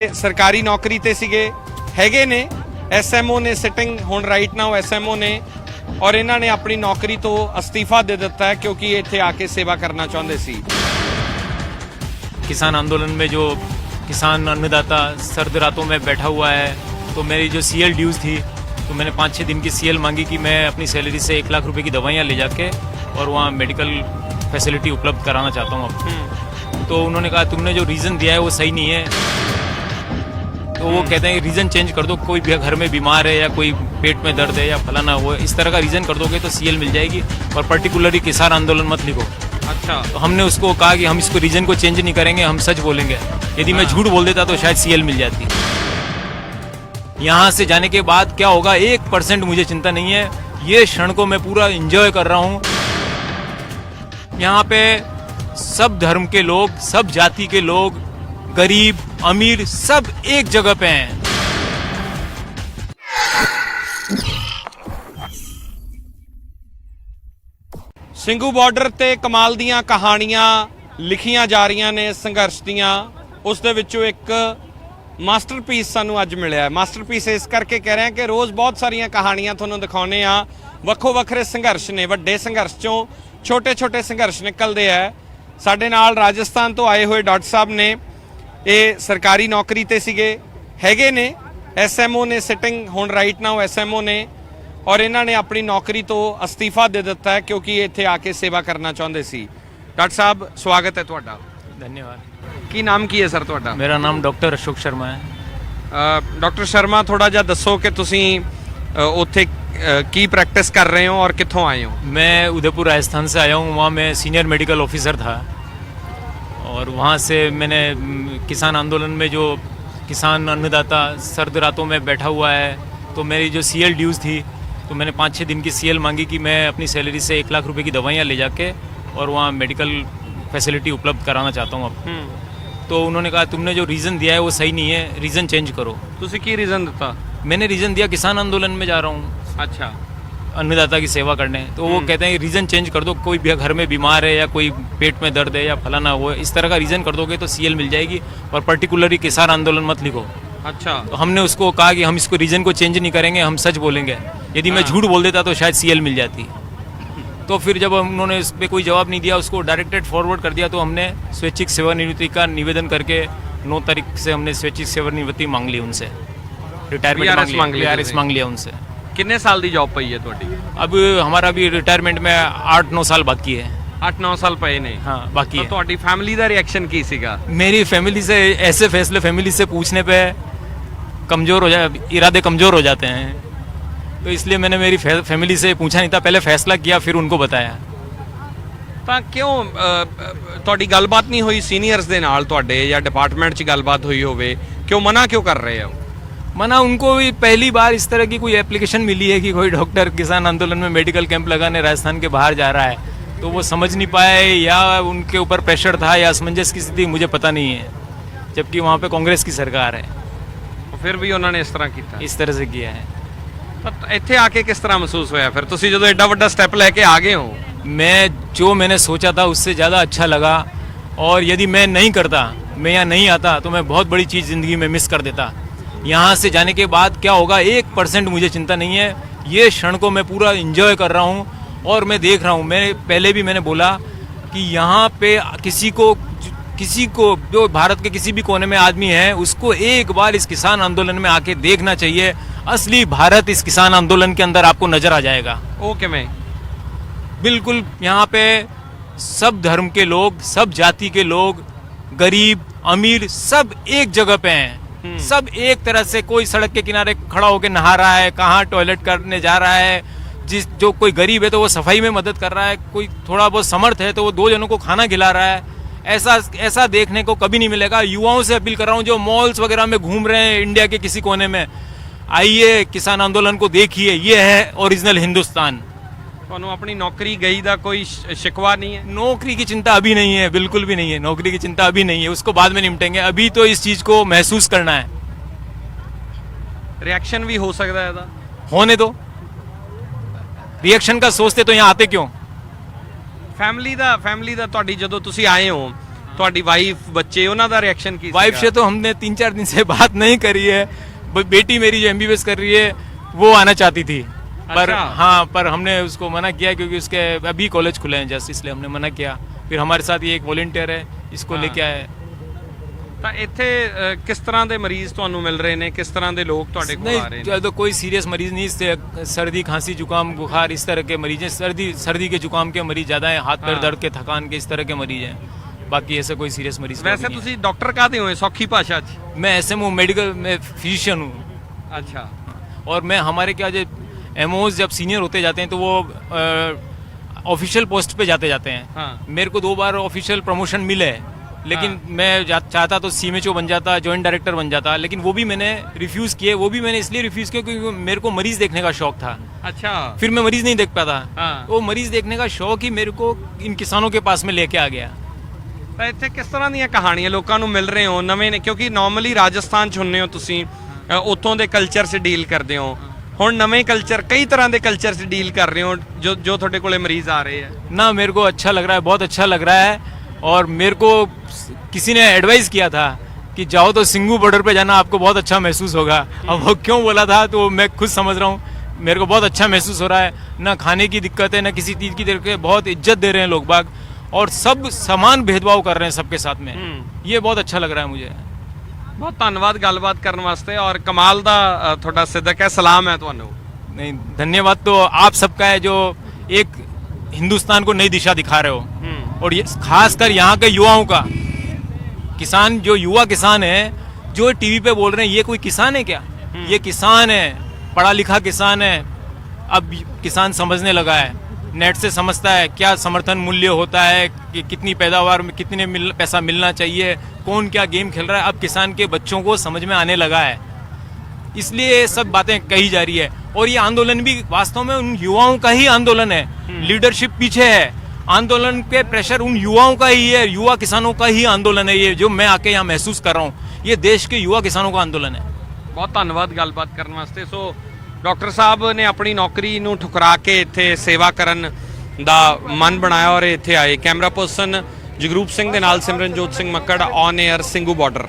सरकारी नौकरी ते सीगे हैगे ने एसएमओ ने सिटिंग हुण राइट नाउ एसएमओ ने और इन्हां ने अपनी नौकरी तो अस्तीफा दे दिता है क्योंकि इत्थे आके सेवा करना चाहुंदे सी। किसान आंदोलन में जो किसान अन्नदाता सर्द रातों में बैठा हुआ है, तो मेरी जो सीएल ड्यूज थी तो मैंने 5-6 दिन की सीएल मांगी कि मैं अपनी सैलरी से 1 लाख रुपए की दवाइयाँ ले जाके और वहाँ मेडिकल फैसिलिटी उपलब्ध कराना चाहता हूँ अब। तो उन्होंने कहा तुमने जो रीज़न दिया है वो सही नहीं है। तो वो कहते हैं रीज़न चेंज कर दो, कोई भी घर में बीमार है या कोई पेट में दर्द है या फलाना वो इस तरह का रीज़न कर दोगे तो सीएल मिल जाएगी, और पर्टिकुलरली किसान आंदोलन मत लिखो। अच्छा, तो हमने उसको कहा कि हम इसको रीज़न को चेंज नहीं करेंगे, हम सच बोलेंगे। यदि मैं झूठ बोल देता तो शायद सीएल मिल जाती। यहाँ से जाने के बाद क्या होगा 1% मुझे चिंता नहीं है। ये क्षण को मैं पूरा एंजॉय कर रहा हूँ। यहाँ पे सब धर्म के लोग, सब जाति के लोग, गरीब अमीर सब एक जगह पे हैं। ਸਿੰਘੂ ਬਾਰਡਰ ਤੇ ਕਮਾਲ ਦੀਆਂ ਕਹਾਣੀਆਂ ਲਿਖੀਆਂ ਜਾ ਰਹੀਆਂ ਨੇ ਸੰਘਰਸ਼ ਦੀਆਂ। ਉਸ ਦੇ ਵਿੱਚੋਂ ਇੱਕ ਮਾਸਟਰਪੀਸ ਸਾਨੂੰ ਅੱਜ ਮਿਲਿਆ ਹੈ। ਮਾਸਟਰਪੀਸ ਇਸ ਕਰਕੇ ਕਹਿ ਰਹੇ ਹਾਂ ਕਿ ਰੋਜ਼ ਬਹੁਤ ਸਾਰੀਆਂ ਕਹਾਣੀਆਂ ਤੁਹਾਨੂੰ ਦਿਖਾਉਂਦੇ ਆ, ਵੱਖੋ ਵੱਖਰੇ ਸੰਘਰਸ਼ ਨੇ, ਵੱਡੇ ਸੰਘਰਸ਼ ਚੋਂ ਛੋਟੇ ਛੋਟੇ ਸੰਘਰਸ਼ ਨਿਕਲਦੇ ਆ। ਸਾਡੇ ਨਾਲ ਰਾਜਸਥਾਨ ਤੋਂ ਆਏ ਹੋਏ ਡਾਕਟਰ ਸਾਹਿਬ ਨੇ, ਇਹ ਸਰਕਾਰੀ ਨੌਕਰੀ ਤੇ ਸੀਗੇ ਹੈਗੇ ਨੇ ਐਸਐਮਓ ਨੇ ਸਿਟਿੰਗ ਹੁਣ ਰਾਈਟ ਨਾउ ਐਸਐਮਓ ਨੇ और इन्हां ने अपनी नौकरी तो अस्तीफा दे दिता है क्योंकि इत्थे आके सेवा करना चाहुंदे सी। डॉक्टर साहब स्वागत है तुहाडा। धन्यवाद। की नाम की है सर तुहाडा? मेरा नाम डॉक्टर अशोक शर्मा है। डॉक्टर शर्मा थोड़ा जिहा दसो कि तुसीं उत्थे की प्रैक्टिस कर रहे हो और कित्थों आए हो? मैं उदयपुर राजस्थान से आया हूँ। वहाँ मैं सीनियर मेडिकल ऑफिसर था और वहाँ से मैंने किसान आंदोलन में जो किसान अन्नदाता सर्द रातों में बैठा हुआ है, तो मेरी जो सीएल ड्यूज थी तो मैंने 5-6 दिन की सीएल मांगी कि मैं अपनी सैलरी से 1 लाख रुपए की दवाइयाँ ले जाके और वहाँ मेडिकल फैसिलिटी उपलब्ध कराना चाहता हूँ अब। तो उन्होंने कहा तुमने जो रीज़न दिया है वो सही नहीं है, रीज़न चेंज करो। तुसी की रीज़न दिता? मैंने रीज़न दिया किसान आंदोलन में जा रहा हूँ। अच्छा, अन्नदाता की सेवा करने। तो वो कहते हैं रीज़न चेंज कर दो, कोई भी घर में बीमार है या कोई पेट में दर्द है या फलाना वो इस तरह का रीज़न कर दोगे तो सीएल मिल जाएगी, और पर्टिकुलरली किसान आंदोलन मत लिखो। अच्छा, तो हमने उसको कहा कि हम इसको रीज़न को चेंज नहीं करेंगे, हम सच बोलेंगे। यदि मैं झूठ बोल देता तो शायद सीएल मिल जाती। तो फिर जब उन्होंने इस पर कोई जवाब नहीं दिया, उसको डायरेक्टेड फॉरवर्ड कर दिया, तो हमने स्वैच्छिक सेवानिवृत्ति का निवेदन करके 9 तारीख से हमने स्वैच्छिक सेवानिवृत्ति मांग ली उनसे, रिटायरमेंट मांग लिया उनसे। कितने साल की जॉब पई है तुहाडी? अब हमारा अभी रिटायरमेंट में 8-9 साल बाकी है। 8-9 साल पे ने? हाँ, बाकी है। तो तुहाडी फैमिली दा रिएक्शन की सीगा? मेरी फैमिली से ऐसे फैसले फैमिली से पूछने पे कमज़ोर हो जाए, इरादे कमज़ोर हो जाते हैं, तो इसलिए मैंने मेरी फैमिली से पूछा नहीं था, पहले फैसला किया फिर उनको बताया। ਤਾਂ ਕਿਉਂ ਤੁਹਾਡੀ ਗੱਲਬਾਤ ਨਹੀਂ ਹੋਈ ਸੀਨੀਅਰਸ ਦੇ ਨਾਲ ਤੁਹਾਡੇ ਜਾਂ ਡਿਪਾਰਟਮੈਂਟ 'ਚ ਗੱਲਬਾਤ ਹੋਈ ਹੋਵੇ? क्यों मना क्यों कर रहे हो? मना उनको भी पहली बार इस तरह की कोई एप्लीकेशन मिली है कि कोई डॉक्टर किसान आंदोलन में मेडिकल कैंप लगाने राजस्थान के बाहर जा रहा है, तो वो समझ नहीं पाए या उनके ऊपर प्रेशर था या असमंजस की स्थिति मुझे पता नहीं है, जबकि वहाँ पे कांग्रेस की सरकार है। फिर भी उन्होंने इस तरह किया, इस तरह से किया है। ਤਾਂ ਇੱਥੇ ਆ ਕੇ ਕਿਸ ਤਰ੍ਹਾਂ ਮਹਿਸੂਸ ਹੋਇਆ ਫਿਰ ਤੁਸੀਂ ਜਦੋਂ ਐਡਾ ਵੱਡਾ ਸਟੈਪ ਲੈ ਕੇ ਆ ਗਏ ਹੋ? जो मैंने सोचा था उससे ज़्यादा अच्छा लगा, और यदि मैं नहीं करता, मैं यहाँ नहीं आता, तो मैं बहुत बड़ी चीज़ ज़िंदगी में मिस कर देता। यहाँ से जाने के बाद क्या होगा 1% मुझे चिंता नहीं है। ये क्षण को मैं पूरा एंजॉय कर रहा हूँ और मैं देख रहा हूँ। मैंने बोला कि यहाँ पे किसी को जो भारत के किसी भी कोने में आदमी है उसको एक बार इस किसान आंदोलन में आके देखना चाहिए। असली भारत इस किसान आंदोलन के अंदर आपको नजर आ जाएगा। ओके, मैं बिल्कुल यहाँ पे सब धर्म के लोग, सब जाति के लोग, गरीब अमीर सब एक जगह पे हैं। सब एक तरह से, कोई सड़क के किनारे खड़ा होकर नहा रहा है, कहाँ टॉयलेट करने जा रहा है, जो कोई गरीब है तो वो सफाई में मदद कर रहा है, कोई थोड़ा बहुत समर्थ है तो वो 2 जनों को खाना खिला रहा है। ऐसा देखने को कभी नहीं मिलेगा। युवाओं से अपील कर रहा हूँ जो मॉल्स वगैरह में घूम रहे हैं इंडिया के किसी कोने में, आइए किसान आंदोलन को देखिए, ये है ओरिजिनल हिंदुस्तान। ਤੁਹਾਨੂੰ ਆਪਣੀ नौकरी गई ਦਾ कोई शिकवा नहीं है? नौकरी की चिंता अभी नहीं है, बिल्कुल भी नहीं है। नौकरी की चिंता अभी नहीं है, उसको बाद में निपटेंगे। अभी तो इस चीज को महसूस करना है। रिएक्शन भी हो सकता है, होने दो। रिएक्शन का सोचते तो यहाँ आते क्यों? फैमिली दा ਤੁਹਾਡੀ ਜਦੋਂ ਤੁਸੀਂ ਆਏ ਹੋ ਤੁਹਾਡੀ ਵਾਈਫ ਬੱਚੇ ਉਹਨਾਂ ਦਾ ਰਿਐਕਸ਼ਨ ਕੀ वाइफ ਸੀਗਾ? से तो हमने 3-4 दिन से बात नहीं करी है। बेटी मेरी जो MBBS कर रही है वो आना चाहती थी, पर अच्छा। हाँ, पर हमने उसको मना किया क्योंकि उसके अभी कॉलेज खुले हैं जस्ट, इसलिए हमने मना किया। फिर हमारे साथ ये एक वॉलंटियर है, इसको हाँ। लेके आए। ਤਾਂ ਇੱਥੇ ਕਿਸ ਤਰ੍ਹਾਂ ਦੇ ਮਰੀਜ਼ ਤੁਹਾਨੂੰ ਮਿਲ ਰਹੇ ਨੇ, ਕਿਸ ਤਰ੍ਹਾਂ ਦੇ ਲੋਕ ਤੁਹਾਡੇ ਕੋਲ ਆ ਰਹੇ नहीं, ਨੇ? तो कोई सीरियस मरीज नहीं, इससे सर्दी खांसी जुकाम बुखार इस तरह के मरीज हैं। सर्दी के जुकाम के मरीज ज्यादा हैं, हाथ पैर हाँ। दर्द के थकान के इस तरह के मरीज हैं। बाकी ऐसे कोई सीरियस मरीज ਵੈਸੇ नहीं है। ਤੁਸੀਂ ਡਾਕਟਰ ਕਾਹਦੇ ਹੋਏ ਸੌਖੀ ਭਾਸ਼ਾ 'ਚ? मैं SMO मेडिकल में फिजिशियन हूँ, ਅੱਛਾ और मैं हमारे क्या जो एमओज जब सीनियर होते जाते हैं तो वो ऑफिशियल पोस्ट पे जाते हैं। हाँ। मेरे को 2 बार ऑफिशियल प्रमोशन मिले, लेकिन मैं चाहता तो CMHO बन जाता, जॉइंट डायरेक्टर बन जाता, लेकिन वो भी मैंने रिफ्यूज किए। वो भी मैंने इसलिए रिफ्यूज किया क्योंकि मेरे को मरीज देखने का शौक था। ਅੱਛਾ फिर मैं मरीज नहीं देख पाता, हाँ। वो मरीज देखने का शौक ही मेरे को इन किसानों के पास में लेके आ गया। ਤਾਂ ਇੱਥੇ ਕਿਸ ਤਰ੍ਹਾਂ ਦੀਆਂ ਕਹਾਣੀਆਂ ਲੋਕਾਂ ਨੂੰ ਮਿਲ ਰਹੇ ਹੋ ਨਵੇਂ ਨੇ? ਕਿਉਂਕਿ ਨਾਰਮਲੀ ਰਾਜਸਥਾਨ 'ਚ ਹੁੰਨੇ ਹੋ ਤੁਸੀਂ, ਉੱਥੋਂ ਦੇ ਕਲਚਰ 'ਚ ਡੀਲ ਕਰਦੇ ਹੋ। ਹੁਣ ਨਵੇਂ ਕਲਚਰ, ਕਈ ਤਰ੍ਹਾਂ ਦੇ ਕਲਚਰ 'ਚ ਡੀਲ ਕਰ ਰਹੇ ਹੋ ਜੋ ਤੁਹਾਡੇ ਕੋਲੇ ਮਰੀਜ਼ ਆ ਰਹੇ ਆ। ना मेरे को अच्छा लग रहा है, बहुत अच्छा लग रहा है। और मेरे को किसी ने एडवाइस किया था कि जाओ तो सिंगू बॉर्डर पे जाना, आपको बहुत अच्छा महसूस होगा। अब वो क्यों बोला था तो मैं खुद समझ रहा हूँ। मेरे को बहुत अच्छा महसूस हो रहा है, ना खाने की दिक्कत है, ना किसी चीज़ की दिक्कत है। बहुत इज्जत दे रहे हैं लोग बाग, और सब समान भेदभाव कर रहे हैं सबके साथ में। ये बहुत अच्छा लग रहा है मुझे। ਬਹੁਤ ਧੰਨਵਾਦ ਗੱਲਬਾਤ ਕਰਨ ਵਾਸਤੇ, ਔਰ ਕਮਾਲ ਦਾ ਤੁਹਾਡਾ ਸਿੱਦਕ ਹੈ, ਸਲਾਮ ਹੈ ਤੁਹਾਨੂੰ। नहीं, धन्यवाद तो आप सबका है जो एक हिंदुस्तान को नई दिशा दिखा रहे हो, और ये खासकर यहाँ के युवाओं का। किसान, जो युवा किसान है जो टीवी पे बोल रहे हैं ये कोई किसान है क्या? ये किसान है, पढ़ा लिखा किसान है। अब किसान समझने लगा है, नेट से समझता है क्या समर्थन मूल्य होता है, कि कितनी पैदावार में कितने पैसा मिलना चाहिए, कौन क्या गेम खेल रहा है। अब किसान के बच्चों को समझ में आने लगा है, इसलिए ये सब बातें कही जा रही है। और ये आंदोलन भी वास्तव में उन युवाओं का ही आंदोलन है, लीडरशिप पीछे है। आंदोलन पे प्रेशर उन युवाओं का ही है, युवा किसानों का ही आंदोलन है। ये जो मैं आके यहाँ महसूस कर रहा हूँ, ये देश के युवा किसानों का आंदोलन है। ਬਹੁਤ ਧੰਨਵਾਦ ਗੱਲਬਾਤ ਕਰਨ ਵਾਸਤੇ। ਸੋ ਡਾਕਟਰ ਸਾਹਿਬ ਨੇ ਆਪਣੀ ਨੌਕਰੀ ਨੂੰ ਠੁਕਰਾ ਕੇ ਇੱਥੇ ਸੇਵਾ ਕਰਨ ਦਾ ਮਨ ਬਣਾਇਆ ਔਰ ਇੱਥੇ ਆਏ। ਕੈਮਰਾ ਪਰਸਨ ਜਗਰੂਪ ਸਿੰਘ ਦੇ ਨਾਲ Simranjot Singh Makkar, on air, Singhu border.